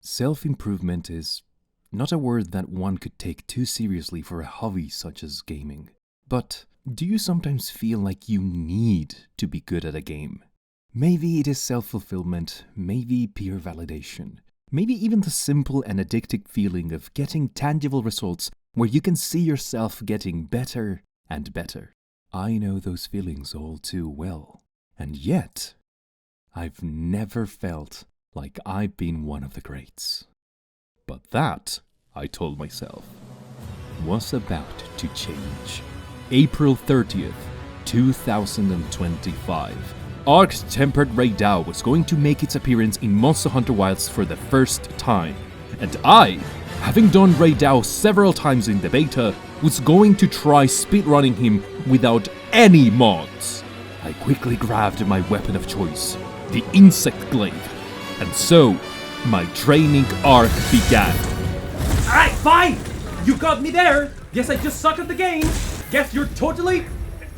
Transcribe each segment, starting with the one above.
Self-improvement is not a word that one could take too seriously for a hobby such as gaming. But do you sometimes feel like you need to be good at a game? Maybe it is self-fulfillment, maybe peer validation, maybe even the simple and addictive feeling of getting tangible results where you can see yourself getting better and better. I know those feelings all too well, and yet I've never felt like I've been one of the greats. But that, I told myself, was about to change. April 30th, 2025. Arch-tempered Rey Dau was going to make its appearance in Monster Hunter Wilds for the first time. And I, having done Rey Dau several times in the beta, was going to try speedrunning him without any mods. I quickly grabbed my weapon of choice, the insect glaive. And so, my training arc began. Alright, fine! You got me there! Guess I just suck at the game! Guess you're totally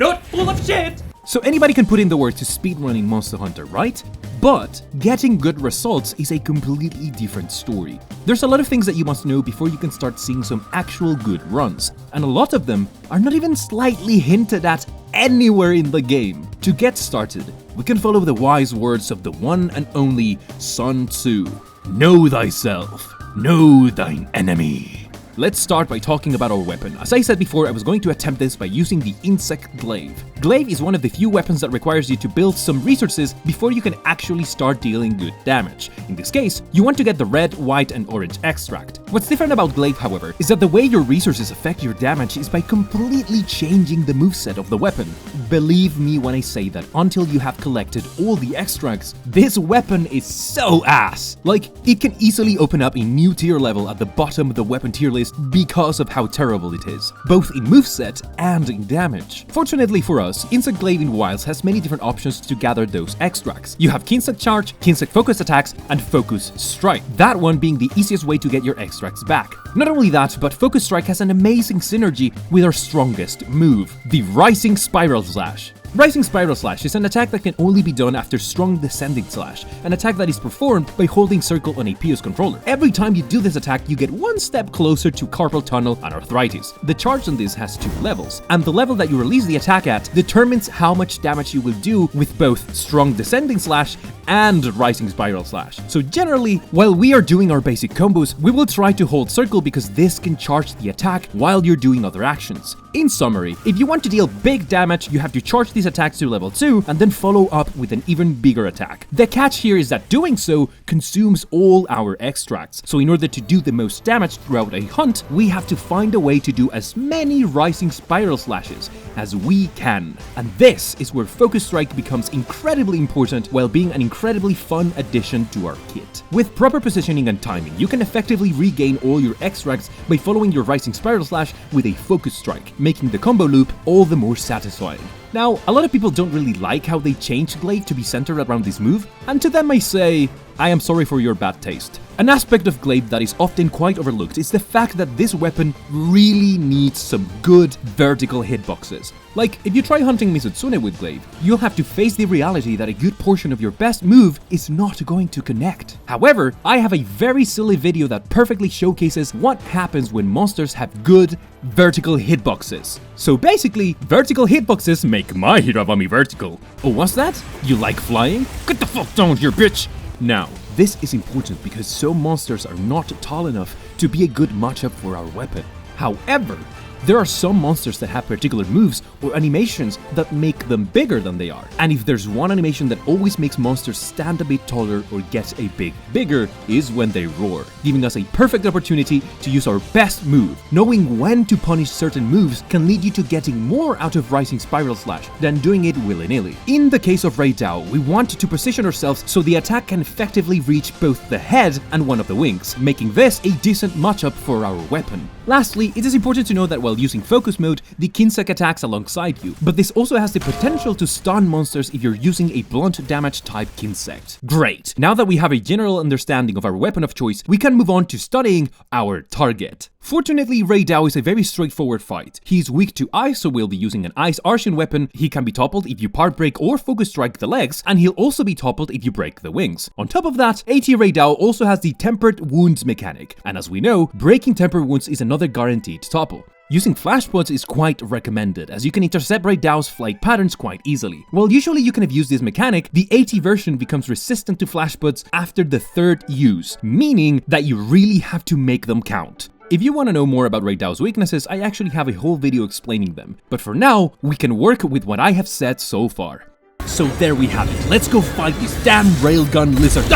not full of shit! So anybody can put in the word to speedrunning Monster Hunter, right? But getting good results is a completely different story. There's a lot of things that you must know before you can start seeing some actual good runs, and a lot of them are not even slightly hinted at anywhere in the game. To get started, we can follow the wise words of the one and only Sun Tzu. Know thyself, know thine enemy. Let's start by talking about our weapon. As I said before, I was going to attempt this by using the insect glaive. Glaive is one of the few weapons that requires you to build some resources before you can actually start dealing good damage. In this case, you want to get the red, white, and orange extract. What's different about glaive, however, is that the way your resources affect your damage is by completely changing the moveset of the weapon. Believe me when I say that until you have collected all the extracts, this weapon is so ass. Like, it can easily open up a new tier level at the bottom of the weapon tier list because of how terrible it is, both in moveset and in damage. Fortunately for us, Insect Glaive in Wilds has many different options to gather those extracts. You have Kinsect Charge, Kinsect Focus Attacks, and Focus Strike, that one being the easiest way to get your extracts back. Not only that, but Focus Strike has an amazing synergy with our strongest move, the Rising Spiral Slash. Rising Spiral Slash is an attack that can only be done after Strong Descending Slash, an attack that is performed by holding circle on a PS controller. Every time you do this attack, you get one step closer to carpal tunnel and arthritis. The charge on this has 2 levels, and the level that you release the attack at determines how much damage you will do with both Strong Descending Slash and Rising Spiral Slash. So generally, while we are doing our basic combos, we will try to hold circle because this can charge the attack while you're doing other actions. In summary, if you want to deal big damage, you have to charge these attacks to level 2 and then follow up with an even bigger attack. The catch here is that doing so consumes all our extracts. So in order to do the most damage throughout a hunt, we have to find a way to do as many Rising Spiral Slashes as we can. And this is where Focus Strike becomes incredibly important while being an incredibly fun addition to our kit. With proper positioning and timing, you can effectively regain all your extracts by following your Rising Spiral Slash with a Focus Strike, making the combo loop all the more satisfying. Now, a lot of people don't really like how they changed Glaive to be centered around this move, and to them I say, I am sorry for your bad taste. An aspect of Glaive that is often quite overlooked is the fact that this weapon really needs some good vertical hitboxes. Like, if you try hunting Mizutsune with Glaive, you'll have to face the reality that a good portion of your best move is not going to connect. However, I have a very silly video that perfectly showcases what happens when monsters have good vertical hitboxes. So basically, vertical hitboxes make my Hiravami vertical. Oh, what's that? You like flying? Get the fuck down here, bitch! Now, this is important because some monsters are not tall enough to be a good matchup for our weapon. However, there are some monsters that have particular moves or animations that make them bigger than they are. And if there's one animation that always makes monsters stand a bit taller or get a bit bigger, is when they roar, giving us a perfect opportunity to use our best move. Knowing when to punish certain moves can lead you to getting more out of Rising Spiral Slash than doing it willy-nilly. In the case of Rey Dau, we want to position ourselves so the attack can effectively reach both the head and one of the wings, making this a decent matchup for our weapon. Lastly, it is important to know that while while using focus mode, the Kinsek attacks alongside you, but this also has the potential to stun monsters if you're using a blunt damage type Kinsect. Great! Now that we have a general understanding of our weapon of choice, we can move on to studying our target. Fortunately, Rey Dau is a very straightforward fight. He's weak to ice, so we'll be using an ice arching weapon. He can be toppled if you part break or focus strike the legs, and he'll also be toppled if you break the wings. On top of that, AT Rey Dau also has the tempered wounds mechanic, and as we know, breaking tempered wounds is another guaranteed topple. Using flash pods is quite recommended, as you can intercept Rey Dau's flight patterns quite easily. While usually you can have used this mechanic, the AT version becomes resistant to flash pods after the third use, meaning that you really have to make them count. If you want to know more about Rey Dau's weaknesses, I actually have a whole video explaining them, but for now, we can work with what I have said so far. So there we have it, let's go fight this damn railgun lizard.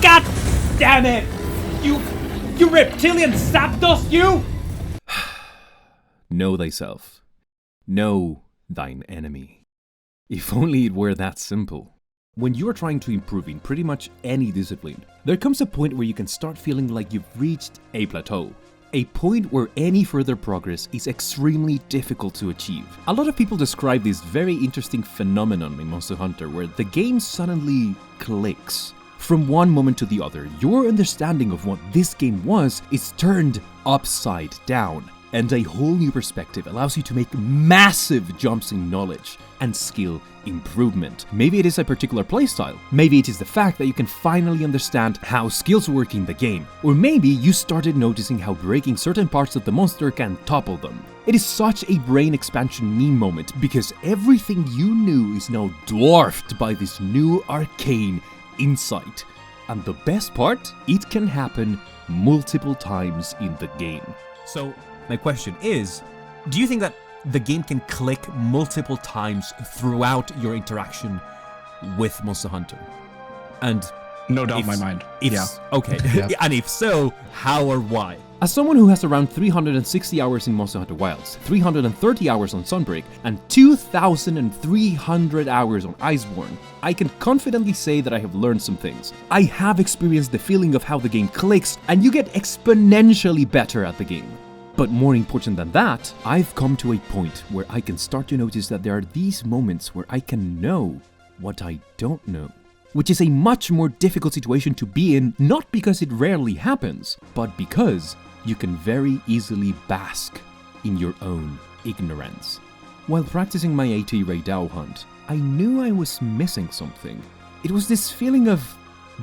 God damn it! You reptilian sapdos, you! Know thyself. Know thine enemy. If only it were that simple. When you are trying to improve in pretty much any discipline, there comes a point where you can start feeling like you've reached a plateau. A point where any further progress is extremely difficult to achieve. A lot of people describe this very interesting phenomenon in Monster Hunter where the game suddenly clicks. From one moment to the other, your understanding of what this game was is turned upside down. And a whole new perspective allows you to make massive jumps in knowledge and skill improvement. Maybe it is a particular playstyle, maybe it is the fact that you can finally understand how skills work in the game, or maybe you started noticing how breaking certain parts of the monster can topple them. It is such a brain expansion meme moment because everything you knew is now dwarfed by this new arcane insight. And the best part, it can happen multiple times in the game. So, my question is, do you think that the game can click multiple times throughout your interaction with Monster Hunter? And no doubt in my mind. Yeah. Okay. Yeah. And if so, how or why? As someone who has around 360 hours in Monster Hunter Wilds, 330 hours on Sunbreak, and 2,300 hours on Iceborne, I can confidently say that I have learned some things. I have experienced the feeling of how the game clicks, and you get exponentially better at the game. But more important than that, I've come to a point where I can start to notice that there are these moments where I can know what I don't know. Which is a much more difficult situation to be in, not because it rarely happens, but because you can very easily bask in your own ignorance. While practicing my AT Rey Dau hunt, I knew I was missing something. It was this feeling of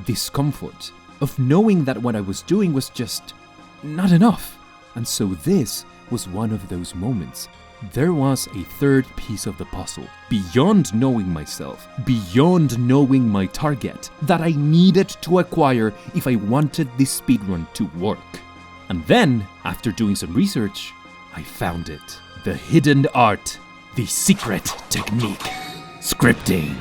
discomfort, of knowing that what I was doing was just not enough. And so this was one of those moments. There was a third piece of the puzzle, beyond knowing myself, beyond knowing my target, that I needed to acquire if I wanted this speedrun to work. And then, after doing some research, I found it. The hidden art, the secret technique, scripting.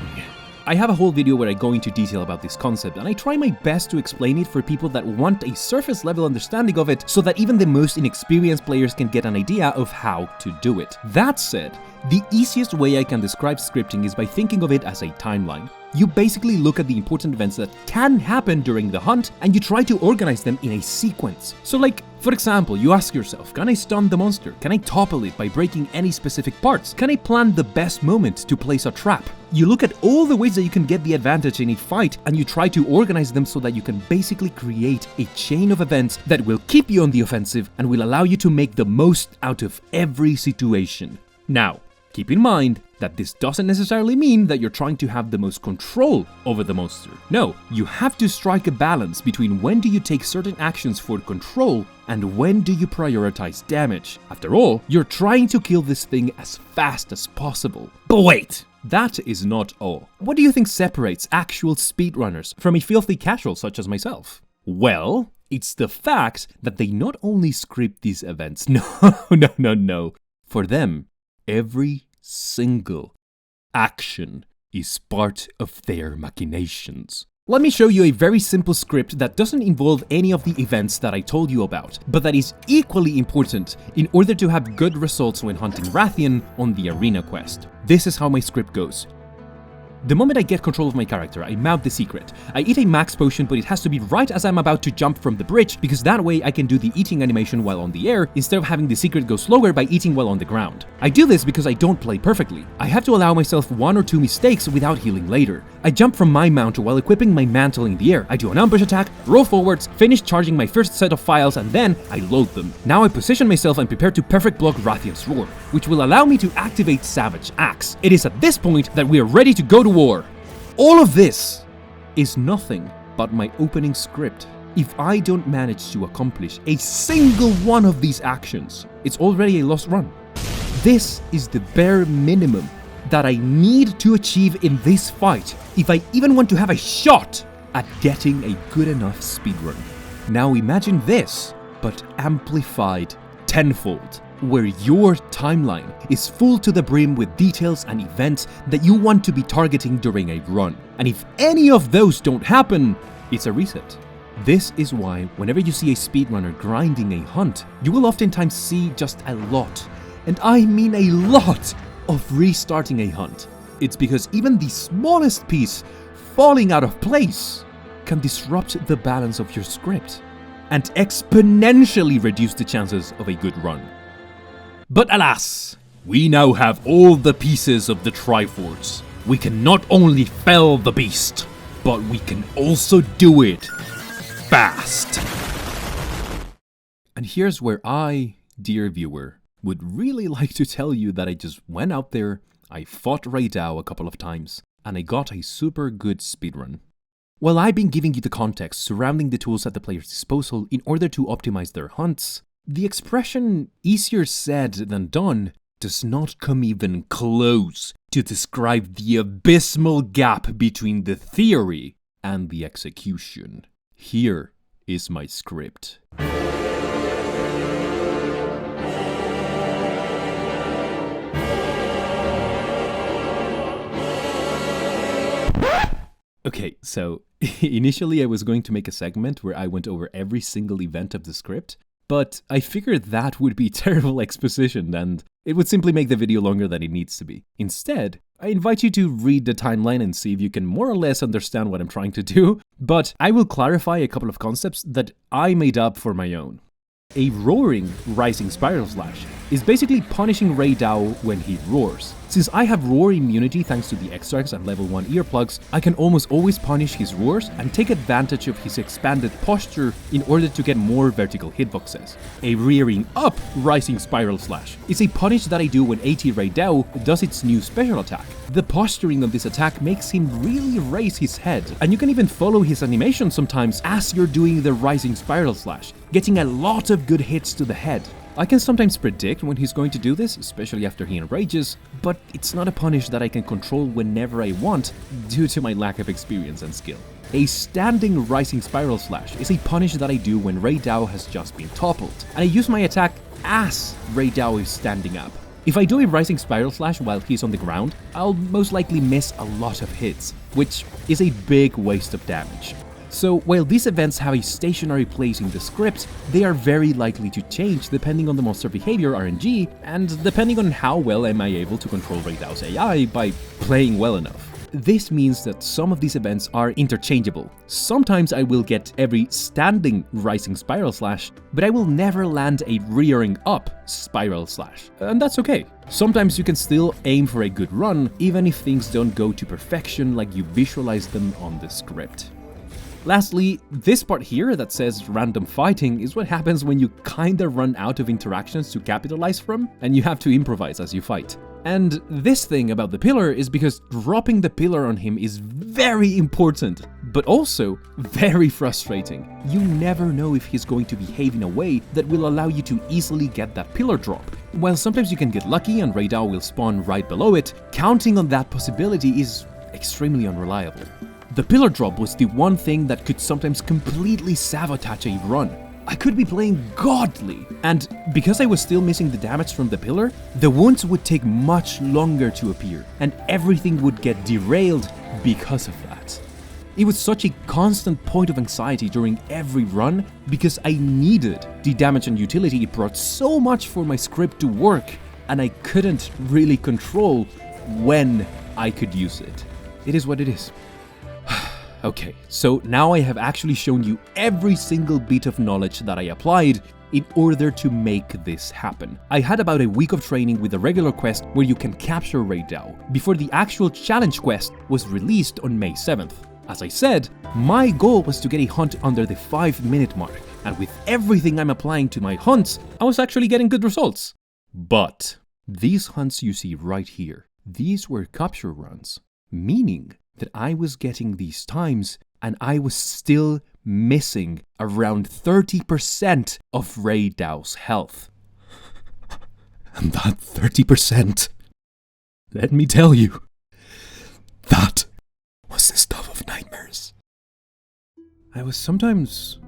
I have a whole video where I go into detail about this concept, and I try my best to explain it for people that want a surface level understanding of it so that even the most inexperienced players can get an idea of how to do it. That said, the easiest way I can describe scripting is by thinking of it as a timeline. You basically look at the important events that can happen during the hunt and you try to organize them in a sequence. So like, for example, you ask yourself, can I stun the monster? Can I topple it by breaking any specific parts? Can I plan the best moment to place a trap? You look at all the ways that you can get the advantage in a fight and you try to organize them so that you can basically create a chain of events that will keep you on the offensive and will allow you to make the most out of every situation. Now, keep in mind that this doesn't necessarily mean that you're trying to have the most control over the monster. No, you have to strike a balance between when do you take certain actions for control and when do you prioritize damage. After all, you're trying to kill this thing as fast as possible. But wait! That is not all. What do you think separates actual speedrunners from a filthy casual such as myself? Well, it's the fact that they not only script these events, no. For them, every single action is part of their machinations. Let me show you a very simple script that doesn't involve any of the events that I told you about, but that is equally important in order to have good results when hunting Rathian on the arena quest. This is how my script goes. The moment I get control of my character, I mount the secret. I eat a max potion, but it has to be right as I'm about to jump from the bridge, because that way I can do the eating animation while on the air, instead of having the secret go slower by eating while on the ground. I do this because I don't play perfectly. I have to allow myself 1 or 2 mistakes without healing later. I jump from my mount while equipping my mantle in the air. I do an ambush attack, roll forwards, finish charging my first set of files, and then I load them. Now I position myself and prepare to perfect block Rathian's Roar, which will allow me to activate Savage Axe. It is at this point that we are ready to go to war. All of this is nothing but my opening script. If I don't manage to accomplish a single one of these actions, it's already a lost run. This is the bare minimum that I need to achieve in this fight if I even want to have a shot at getting a good enough speedrun. Now imagine this, but amplified tenfold, where your timeline is full to the brim with details and events that you want to be targeting during a run. And if any of those don't happen, it's a reset. This is why whenever you see a speedrunner grinding a hunt, you will oftentimes see just a lot, and I mean a lot, of restarting a hunt. It's because even the smallest piece falling out of place can disrupt the balance of your script and exponentially reduce the chances of a good run. But alas, we now have all the pieces of the Triforce. We can not only fell the beast, but we can also do it fast. And here's where I, dear viewer, would really like to tell you that I just went out there, I fought Rey Dau a couple of times, and I got a super good speedrun. While I've been giving you the context surrounding the tools at the player's disposal in order to optimize their hunts, the expression easier said than done does not come even close to describe the abysmal gap between the theory and the execution. Here is my script. Okay, so initially I was going to make a segment where I went over every single event of the script, but I figured that would be terrible exposition and it would simply make the video longer than it needs to be. Instead, I invite you to read the timeline and see if you can more or less understand what I'm trying to do, but I will clarify a couple of concepts that I made up for my own. A roaring rising spiral slash is basically punishing Rey Dau when he roars. Since I have roar immunity thanks to the extracts and level 1 earplugs, I can almost always punish his roars and take advantage of his expanded posture in order to get more vertical hitboxes. A rearing up rising spiral slash is a punish that I do when AT Rey Dau does its new special attack. The posturing of this attack makes him really raise his head, and you can even follow his animation sometimes as you're doing the rising spiral slash, getting a lot of good hits to the head. I can sometimes predict when he's going to do this, especially after he enrages, but it's not a punish that I can control whenever I want due to my lack of experience and skill. A standing rising spiral slash is a punish that I do when Rey Dau has just been toppled, and I use my attack as Rey Dau is standing up. If I do a rising spiral slash while he's on the ground, I'll most likely miss a lot of hits, which is a big waste of damage. So while these events have a stationary place in the script, they are very likely to change depending on the monster behavior RNG and depending on how well am I able to control Rey Dau's AI by playing well enough. This means that some of these events are interchangeable. Sometimes I will get every standing rising spiral slash, but I will never land a rearing up spiral slash, and that's okay. Sometimes you can still aim for a good run, even if things don't go to perfection like you visualize them on the script. Lastly, this part here that says random fighting is what happens when you kinda run out of interactions to capitalize from, and you have to improvise as you fight. And this thing about the pillar is because dropping the pillar on him is very important, but also very frustrating. You never know if he's going to behave in a way that will allow you to easily get that pillar drop. While sometimes you can get lucky and Rey Dau will spawn right below it, counting on that possibility is extremely unreliable. The pillar drop was the one thing that could sometimes completely sabotage a run. I could be playing godly, and because I was still missing the damage from the pillar, the wounds would take much longer to appear, and everything would get derailed because of that. It was such a constant point of anxiety during every run because I needed the damage and utility. It brought so much for my script to work, and I couldn't really control when I could use it. It is what it is. Okay, so now I have actually shown you every single bit of knowledge that I applied in order to make this happen. I had about a week of training with a regular quest where you can capture Rey Dau before the actual challenge quest was released on May 7th. As I said, my goal was to get a hunt under the 5-minute mark, and with everything I'm applying to my hunts, I was actually getting good results. But these hunts you see right here, these were capture runs, meaning that I was getting these times and I was still missing around 30% of Rey Dau's health. And that 30%, let me tell you, that was the stuff of nightmares. I was sometimes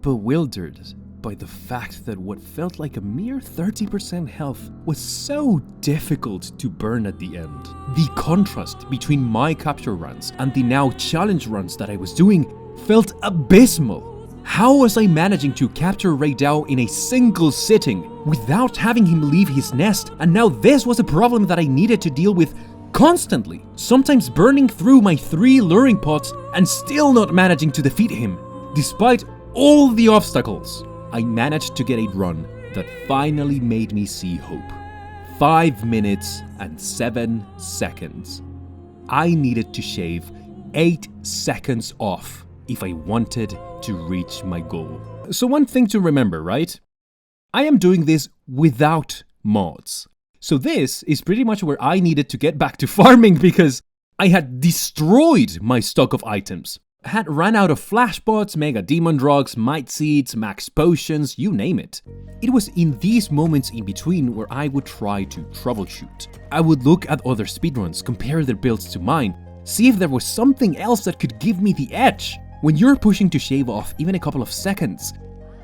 bewildered by the fact that what felt like a mere 30% health was so difficult to burn at the end. The contrast between my capture runs and the now challenge runs that I was doing felt abysmal. How was I managing to capture Rey Dau in a single sitting without having him leave his nest? And now this was a problem that I needed to deal with constantly, sometimes burning through my 3 luring pots and still not managing to defeat him. Despite all the obstacles, I managed to get a run that finally made me see hope. 5 minutes and 7 seconds. I needed to shave 8 seconds off if I wanted to reach my goal. So one thing to remember, right? I am doing this without mods. So this is pretty much where I needed to get back to farming because I had destroyed my stock of items. I had run out of flashbots, mega demon drugs, might seeds, max potions, you name it. It was in these moments in between where I would try to troubleshoot. I would look at other speedruns, compare their builds to mine, see if there was something else that could give me the edge. When you're pushing to shave off even a couple of seconds,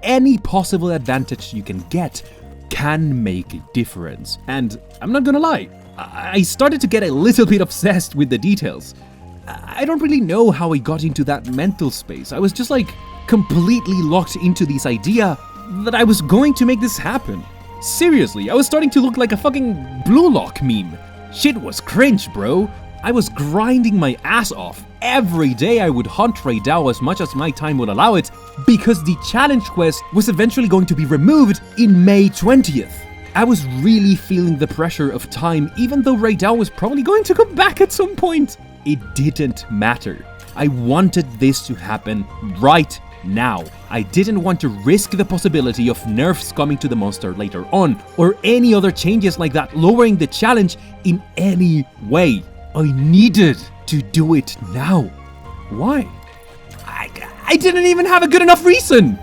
any possible advantage you can get can make a difference. And I'm not gonna lie, I started to get a little bit obsessed with the details. I don't really know how I got into that mental space. I was just like completely locked into this idea that I was going to make this happen. Seriously, I was starting to look like a fucking Blue Lock meme. Shit was cringe, bro. I was grinding my ass off. Every day I would hunt Rey Dau as much as my time would allow it because the challenge quest was eventually going to be removed in May 20th. I was really feeling the pressure of time even though Rey Dau was probably going to come back at some point. It didn't matter. I wanted this to happen right now. I didn't want to risk the possibility of nerfs coming to the monster later on or any other changes like that lowering the challenge in any way. I needed to do it now. Why? I didn't even have a good enough reason.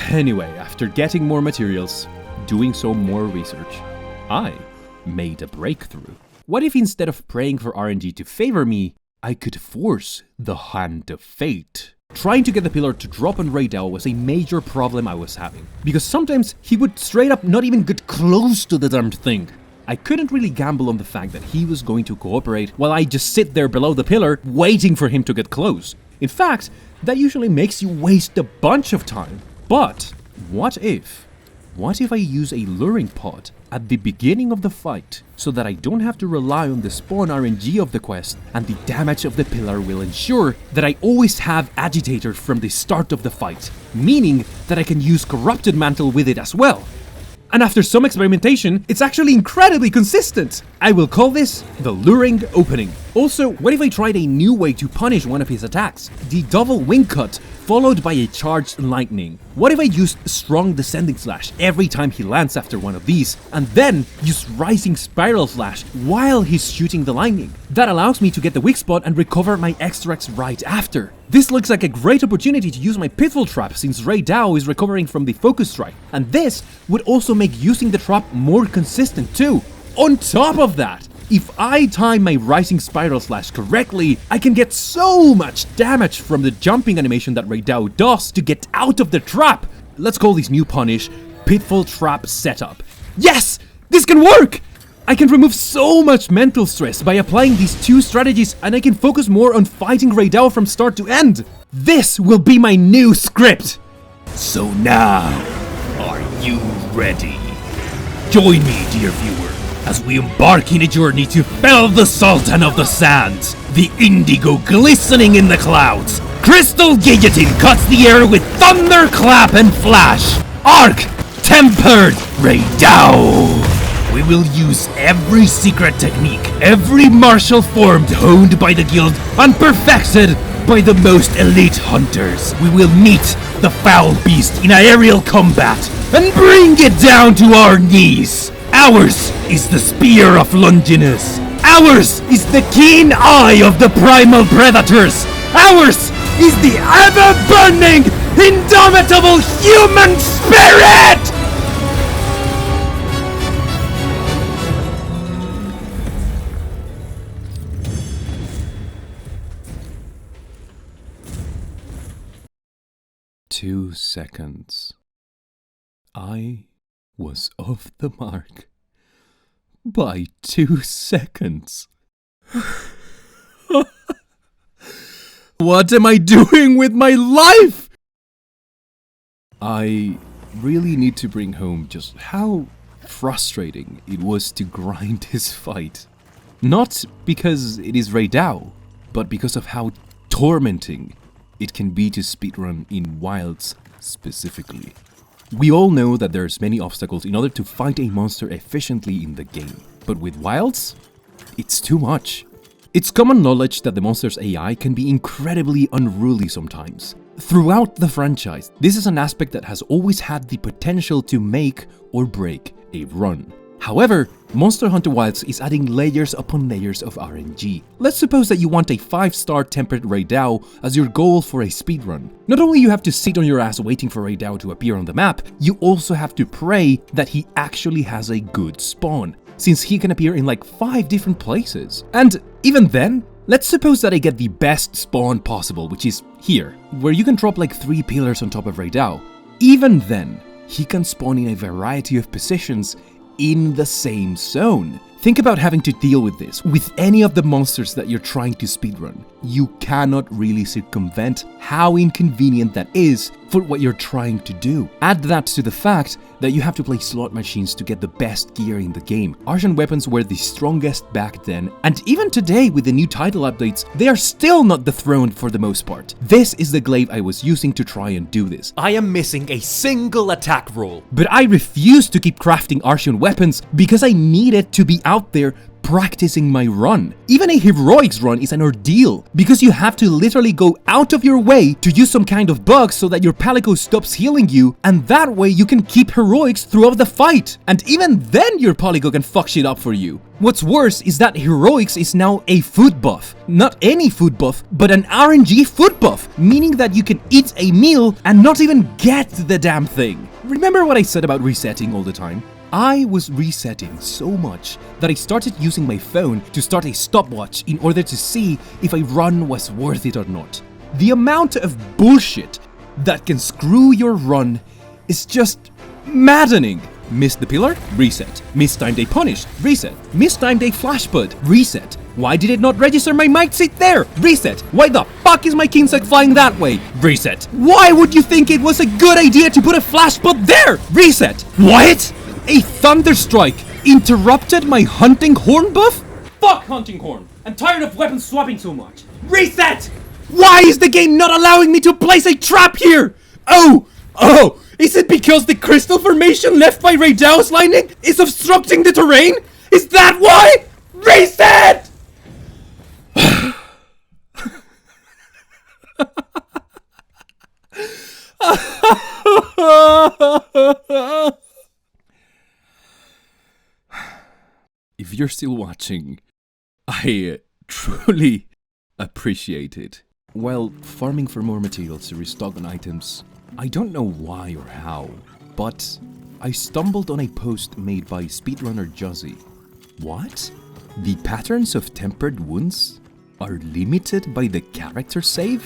Anyway, after getting more materials, doing some more research, I made a breakthrough. What if instead of praying for RNG to favor me, I could force the hand of fate? Trying to get the pillar to drop on Rey Dau was a major problem I was having, because sometimes he would straight up not even get close to the damned thing. I couldn't really gamble on the fact that he was going to cooperate while I just sit there below the pillar waiting for him to get close. In fact, that usually makes you waste a bunch of time. But what if I use a luring pod at the beginning of the fight so that I don't have to rely on the spawn RNG of the quest and the damage of the pillar will ensure that I always have agitator from the start of the fight, meaning that I can use corrupted mantle with it as well. And after some experimentation, it's actually incredibly consistent. I will call this the luring opening. Also, what if I tried a new way to punish one of his attacks? The double wing cut followed by a charged lightning. What if I used strong descending slash every time he lands after one of these, and then use rising spiral slash while he's shooting the lightning? That allows me to get the weak spot and recover my extracts right after. This looks like a great opportunity to use my pitfall trap since Rey Dau is recovering from the focus strike, and this would also make using the trap more consistent too. On top of that, if I time my rising spiral slash correctly, I can get so much damage from the jumping animation that Rey Dau does to get out of the trap. Let's call this new punish Pitfall Trap Setup. Yes! This can work! I can remove so much mental stress by applying these two strategies, and I can focus more on fighting Rey Dau from start to end. This will be my new script! So now, are you ready? Join me, dear viewer, as we embark in a journey to fell the Sultan of the Sands, the indigo glistening in the clouds. Crystal Guillotine cuts the air with thunderclap and flash. Arc tempered Rey Dau. We will use every secret technique, every martial form honed by the guild and perfected by the most elite hunters. We will meet the foul beast in aerial combat and bring it down to our knees. Ours is the spear of Longinus. Ours is the keen eye of the primal predators. Ours is the ever-burning, indomitable human spirit! "2 seconds. I was off the mark by 2 seconds. What am I doing with my life?" I really need to bring home just how frustrating it was to grind this fight. Not because it is Rey Dau, but because of how tormenting it can be to speedrun in Wilds specifically. We all know that there's many obstacles in order to fight a monster efficiently in the game, but with Wilds, it's too much. It's common knowledge that the monster's AI can be incredibly unruly sometimes. Throughout the franchise, this is an aspect that has always had the potential to make or break a run. However, Monster Hunter Wilds is adding layers upon layers of RNG. Let's suppose that you want a 5-star tempered Rey Dau as your goal for a speedrun. Not only you have to sit on your ass waiting for Rey Dau to appear on the map, you also have to pray that he actually has a good spawn, since he can appear in like 5 different places. And even then, let's suppose that I get the best spawn possible, which is here, where you can drop like 3 pillars on top of Rey Dau. Even then, he can spawn in a variety of positions in the same zone. Think about having to deal with this with any of the monsters that you're trying to speedrun. You cannot really circumvent how inconvenient that is for what you're trying to do. Add that to the fact that you have to play slot machines to get the best gear in the game. Argent weapons were the strongest back then, and even today with the new title updates, they are still not dethroned for the most part. This is the glaive I was using to try and do this. I am missing a single attack roll. But I refused to keep crafting Argent weapons because I needed to be out there practicing my run. Even a heroics run is an ordeal because you have to literally go out of your way to use some kind of bug so that your palico stops healing you, and that way you can keep heroics throughout the fight. And even then your palico can fuck shit up for you. What's worse is that heroics is now a food buff. Not any food buff, but an RNG food buff, meaning that you can eat a meal and not even get the damn thing. Remember what I said about resetting all the time? I was resetting so much that I started using my phone to start a stopwatch in order to see if a run was worth it or not. The amount of bullshit that can screw your run is just maddening. Missed the pillar? Reset. Mistimed a punish? Reset. Mistimed a flash bud? Reset. Why did it not register my might sit there? Reset. Why the fuck is my Kinsect flying that way? Reset. Why would you think it was a good idea to put a flash bud there? Reset. What? A Thunderstrike interrupted my Hunting Horn buff? Fuck Hunting Horn! I'm tired of weapon swapping so much. Reset! Why is the game not allowing me to place a trap here? Oh! Is it because the crystal formation left by Rey Dau's lightning is obstructing the terrain? Is that why? Reset! If you're still watching, I truly appreciate it. While farming for more materials to restock on items, I don't know why or how, but I stumbled on a post made by speedrunner Juzzy. What? The patterns of tempered wounds are limited by the character save?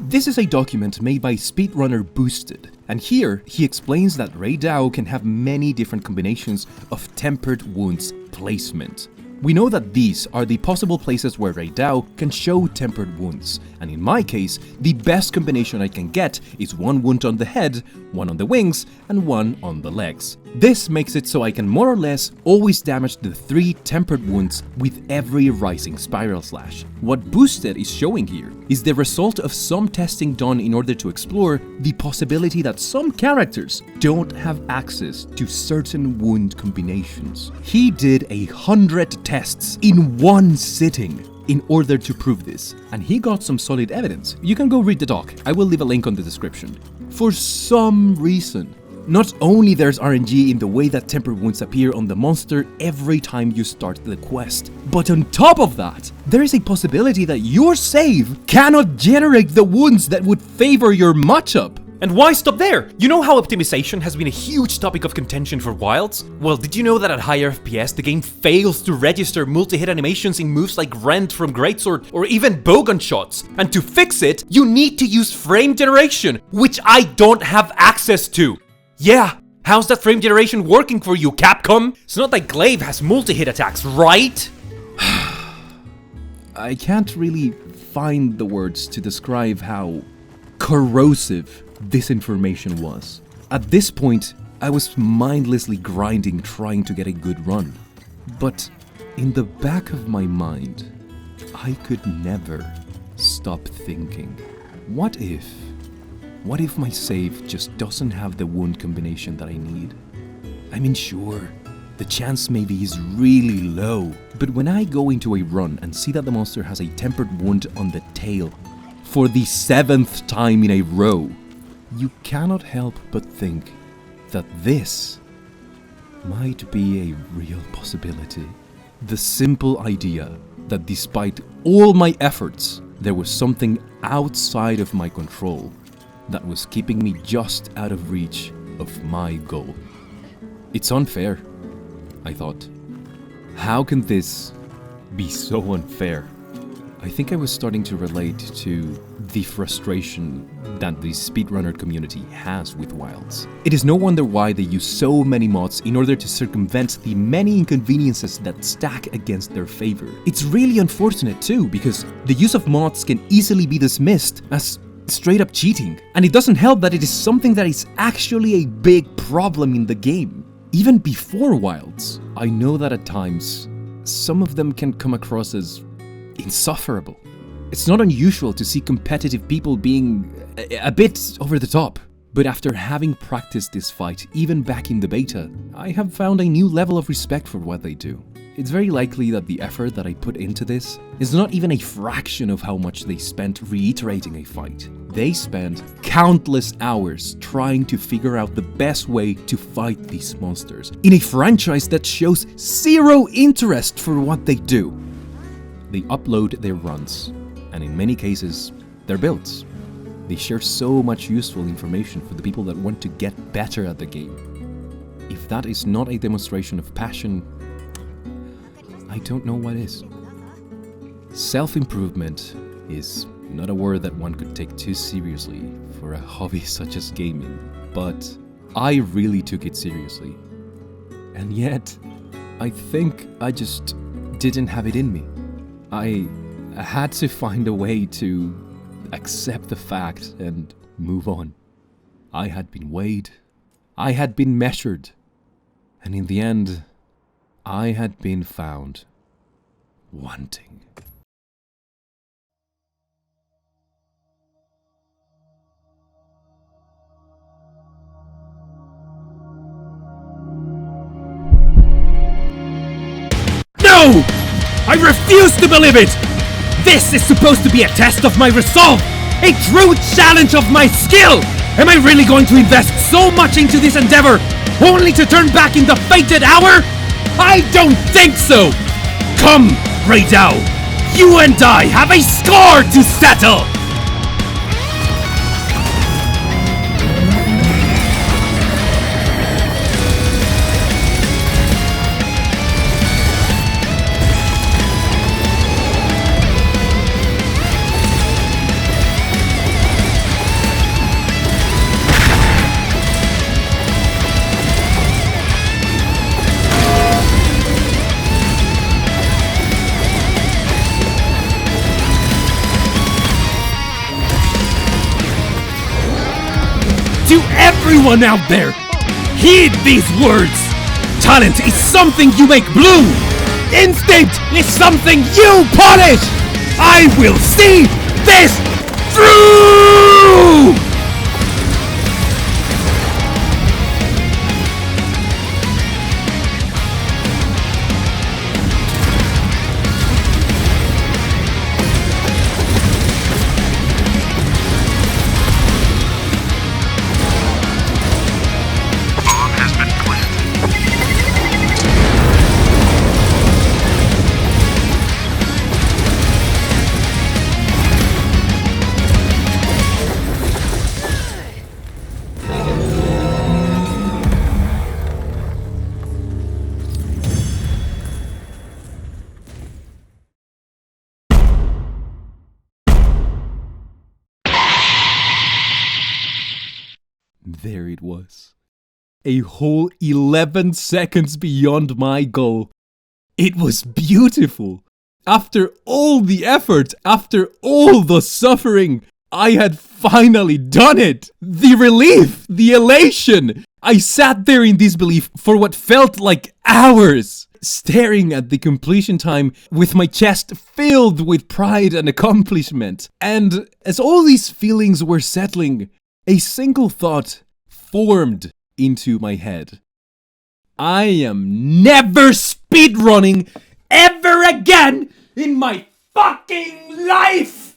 This is a document made by speedrunner Boosted, and here he explains that Rey Dau can have many different combinations of tempered wounds placement. We know that these are the possible places where Rey Dau can show tempered wounds, and in my case, the best combination I can get is one wound on the head, one on the wings, and one on the legs. This makes it so I can more or less always damage the 3 tempered wounds with every rising spiral slash. What Boosted is showing here is the result of some testing done in order to explore the possibility that some characters don't have access to certain wound combinations. He did 100 tests in one sitting in order to prove this, and he got some solid evidence. You can go read the doc, I will leave a link on the description. For some reason, not only there's RNG in the way that tempered wounds appear on the monster every time you start the quest, but on top of that, there is a possibility that your save cannot generate the wounds that would favor your matchup. And why stop there? You know how optimization has been a huge topic of contention for Wilds? Well, did you know that at higher FPS, the game fails to register multi-hit animations in moves like Rend from Greatsword or even bowgun shots? And to fix it, you need to use frame generation, which I don't have access to. Yeah, how's that frame generation working for you, Capcom? It's not like Glaive has multi-hit attacks, right? I can't really find the words to describe how corrosive this information was. At this point, I was mindlessly grinding trying to get a good run. But in the back of my mind, I could never stop thinking, what if my save just doesn't have the wound combination that I need? I mean, sure, the chance maybe is really low, but when I go into a run and see that the monster has a tempered wound on the tail for the 7th time in a row, you cannot help but think that this might be a real possibility. The simple idea that despite all my efforts, there was something outside of my control that was keeping me just out of reach of my goal. It's unfair, I thought. How can this be so unfair? I think I was starting to relate to the frustration that the speedrunner community has with Wilds. It is no wonder why they use so many mods in order to circumvent the many inconveniences that stack against their favor. It's really unfortunate too, because the use of mods can easily be dismissed as straight up cheating. And it doesn't help that it is something that is actually a big problem in the game. Even before Wilds, I know that at times, some of them can come across as insufferable. It's not unusual to see competitive people being a bit over the top. But after having practiced this fight, even back in the beta, I have found a new level of respect for what they do. It's very likely that the effort that I put into this is not even a fraction of how much they spent reiterating a fight. They spent countless hours trying to figure out the best way to fight these monsters in a franchise that shows zero interest for what they do. They upload their runs, and in many cases, their builds. They share so much useful information for the people that want to get better at the game. If that is not a demonstration of passion, I don't know what is. Self-improvement is not a word that one could take too seriously for a hobby such as gaming, but I really took it seriously. And yet, I think I just didn't have it in me. I had to find a way to accept the fact and move on. I had been weighed, I had been measured, and in the end, I had been found wanting. No! I refuse to believe it! This is supposed to be a test of my resolve! A true challenge of my skill! Am I really going to invest so much into this endeavor, only to turn back in the fated hour? I don't think so! Come, Rey Dau! You and I have a score to settle! Everyone out there, heed these words. Talent is something you make bloom. Instinct is something you polish. I will see this through! There it was. A whole 11 seconds beyond my goal. It was beautiful. After all the effort, after all the suffering, I had finally done it. The relief, the elation. I sat there in disbelief for what felt like hours, staring at the completion time with my chest filled with pride and accomplishment. And as all these feelings were settling, a single thought formed into my head. I am never speedrunning ever again in my fucking life!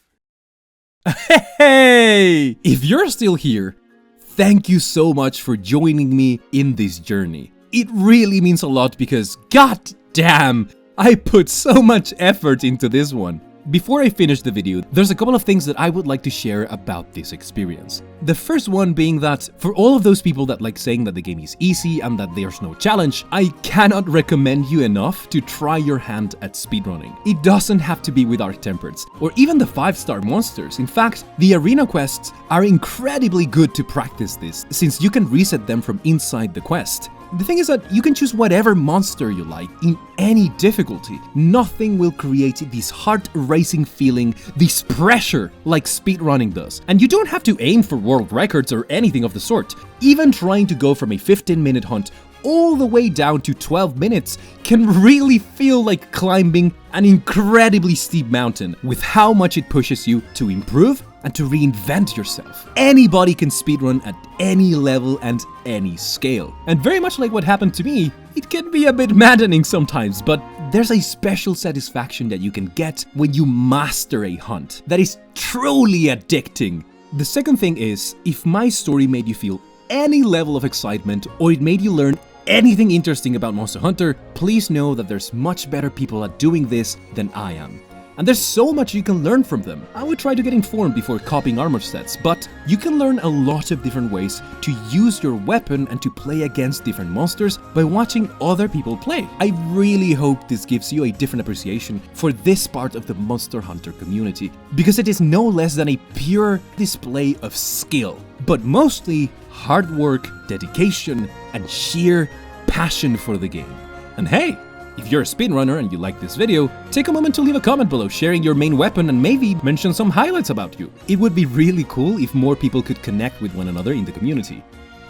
Hey! If you're still here, thank you so much for joining me in this journey. It really means a lot because, god damn, I put so much effort into this one. Before I finish the video, there's a couple of things that I would like to share about this experience. The first one being that for all of those people that like saying that the game is easy and that there's no challenge, I cannot recommend you enough to try your hand at speedrunning. It doesn't have to be with Arc Tempereds or even the 5-star monsters. In fact, the arena quests are incredibly good to practice this, since you can reset them from inside the quest. The thing is that you can choose whatever monster you like in any difficulty. Nothing will create this heart-racing feeling, this pressure like speedrunning does. And you don't have to aim for world records or anything of the sort. Even trying to go from a 15-minute hunt all the way down to 12 minutes can really feel like climbing an incredibly steep mountain with how much it pushes you to improve and to reinvent yourself. Anybody can speedrun at any level and any scale. And very much like what happened to me, it can be a bit maddening sometimes, but there's a special satisfaction that you can get when you master a hunt that is truly addicting. The second thing is, if my story made you feel any level of excitement or it made you learn anything interesting about Monster Hunter, please know that there's much better people at doing this than I am. And there's so much you can learn from them. I would try to get informed before copying armor sets, but you can learn a lot of different ways to use your weapon and to play against different monsters by watching other people play. I really hope this gives you a different appreciation for this part of the Monster Hunter community, because it is no less than a pure display of skill, but mostly hard work, dedication, and sheer passion for the game. And hey, if you're a speedrunner and you like this video, take a moment to leave a comment below sharing your main weapon and maybe mention some highlights about you. It would be really cool if more people could connect with one another in the community.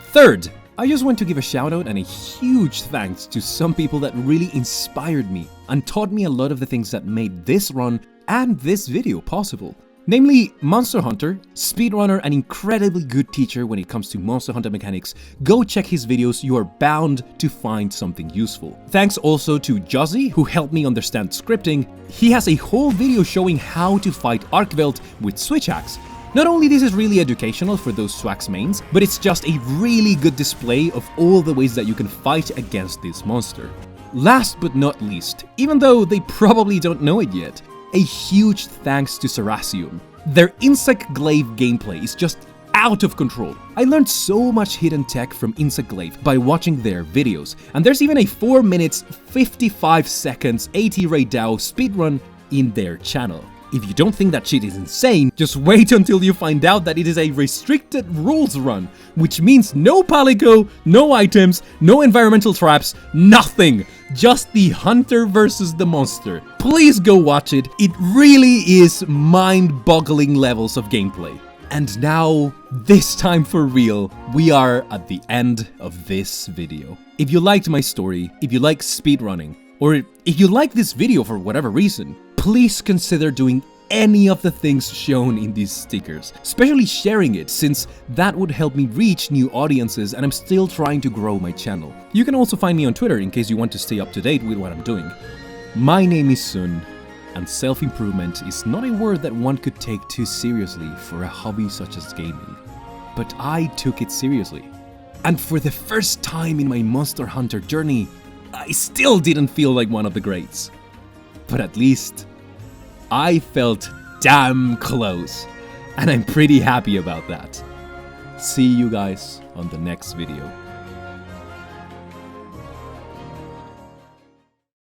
Third, I just want to give a shout out and a huge thanks to some people that really inspired me and taught me a lot of the things that made this run and this video possible. Namely, Monster Hunter, speedrunner, and incredibly good teacher when it comes to Monster Hunter mechanics. Go check his videos, you are bound to find something useful. Thanks also to Juzzy, who helped me understand scripting. He has a whole video showing how to fight Arcveld with Switch Axe. Not only this is really educational for those Swax mains, but it's just a really good display of all the ways that you can fight against this monster. Last but not least, even though they probably don't know it yet, a huge thanks to Serasium. Their Insect Glaive gameplay is just out of control. I learned so much hidden tech from Insect Glaive by watching their videos, and there's even a 4 minutes 55 seconds 80 Rey Dau speedrun in their channel. If you don't think that shit is insane, just wait until you find out that it is a restricted rules run, which means no palico, no items, no environmental traps, nothing. Just the hunter versus the monster. Please go watch it. It really is mind-boggling levels of gameplay. And now, this time for real, we are at the end of this video. If you liked my story, if you like speedrunning, or if you like this video for whatever reason, please consider doing any of the things shown in these stickers, especially sharing it, since that would help me reach new audiences and I'm still trying to grow my channel. You can also find me on Twitter in case you want to stay up to date with what I'm doing. My name is Sun, and self-improvement is not a word that one could take too seriously for a hobby such as gaming. But I took it seriously. And for the first time in my Monster Hunter journey, I still didn't feel like one of the greats. But at least, I felt damn close. And I'm pretty happy about that. See you guys on the next video.